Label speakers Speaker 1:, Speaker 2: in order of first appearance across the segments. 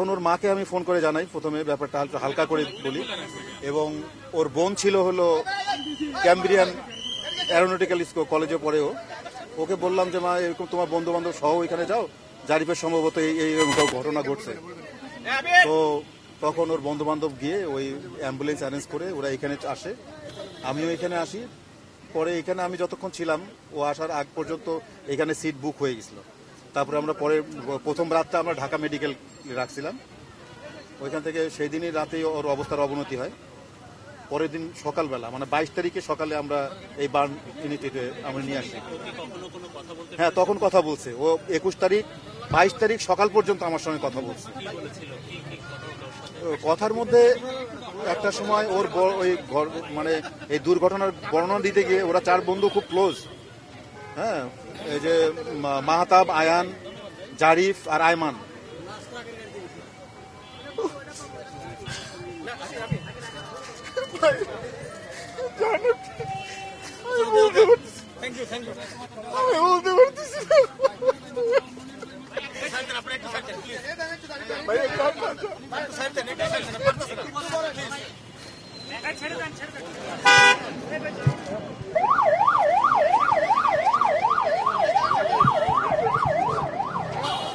Speaker 1: তখন ওর মাকে আমি ফোন করে জানাই, প্রথমে ব্যাপারটা হালকা করে বলি, এবং ওর বোন ছিল হলো ক্যাম্ব্রিয়ান অ্যারোনটিক্যাল স্কুল কলেজে পড়েও। ওকে বললাম যে মা এরকম তোমার বন্ধু বান্ধব সহ এখানে যাও, জারিফের সম্ভবত এই ঘটনা ঘটছে। তো তখন ওর বন্ধু বান্ধব গিয়ে ওই অ্যাম্বুলেন্স অ্যারেঞ্জ করে ওরা এখানে আসে, আমিও এখানে আসি। পরে এখানে আমি যতক্ষণ ছিলাম ও আসার আগ পর্যন্ত এখানে সিট বুক হয়ে গেছিল। তারপরে আমরা পরে প্রথম রাতটা আমরা ঢাকা মেডিকেল রাখছিলাম। ওইখান থেকে সেই দিনই রাতেই ওর অবস্থার অবনতি হয়। পরের দিন সকালবেলা মানে 22 তারিখে সকালে আমরা এই বার্ন ইউনিটিতে আমরা নিয়ে আসি। হ্যাঁ, তখন কথা বলছে ও 21 তারিখ 22 তারিখ সকাল পর্যন্ত আমার সঙ্গে কথা বলছে। কথার মধ্যে একটা সময় ওর ওই মানে এই দুর্ঘটনার বর্ণনা দিতে গিয়ে ওরা 4 বন্ধু খুব ক্লোজ। হ্যাঁ, এই যে মাহতাব, আয়ান, জারিফ আর আয়মান।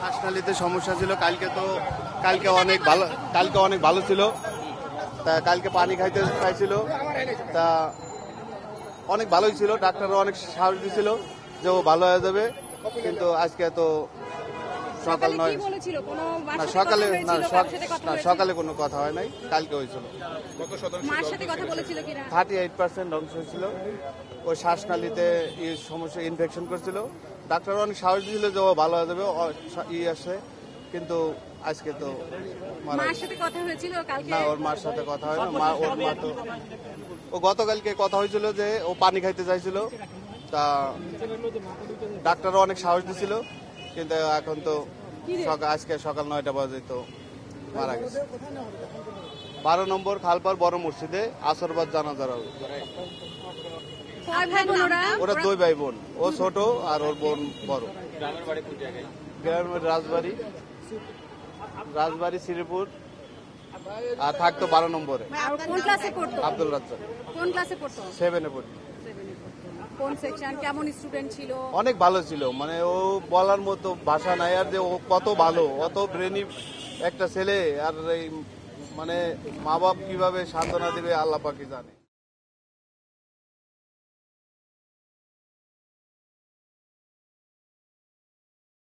Speaker 2: শ্বাসনালীতে সমস্যা ছিল। কালকে অনেক ভালো ছিল। তা কালকে পানি খাইতে চাইছিল, তা অনেক ভালোই ছিল। ডাক্তাররা অনেক সাহস দিছিল যে ও ভালো হয়ে যাবে, কিন্তু আজকে তো সকাল নয়, সকালে কোনো কথা হয় নাই, কালকে হয়েছিল। 38% ধ্বংস হয়েছিল। ওই শ্বাসনালীতে সমস্যা, ইনফেকশন করছিল। ডাক্তার অনেক সাহস দিয়েছিল যে ও ভালো হয়ে যাবে, আসে, কিন্তু আজকে তো না, ওর মার সাথে কথা হয় না। ওর মা তো ও গতকালকে কথা হয়েছিল যে ও পানি খাইতে চাইছিল, তা ডাক্তারও অনেক সাহস দিছিল, কিন্তু এখন তো আজকে সকাল 9টা বাজে তো মারা গেছে। 12 নম্বর খালপার বড় মসজিদে আসরবাদ জানাজা হবে। ওরা 2 ভাই বোন, ও ছোট আর ওর বোন বড়। গ্রামের রাজবাড়ি শ্রীপুর, আর থাকতো 12 নম্বরে। আব্দুল রাজ্জাক।
Speaker 3: কোন ক্লাসে পড়তো?
Speaker 2: 7-এ পড়তো।
Speaker 3: কোন সেকশন? কেমন স্টুডেন্ট ছিল?
Speaker 2: অনেক ভালো ছিল, মানে ও বলার মতো ভাষা নাই। আর যে ও কত ভালো, অত ব্রেনি একটা ছেলে, আর এই মানে মা বাপ কিভাবে সান্ত্বনা দিবে আল্লাহ পাকই জানে।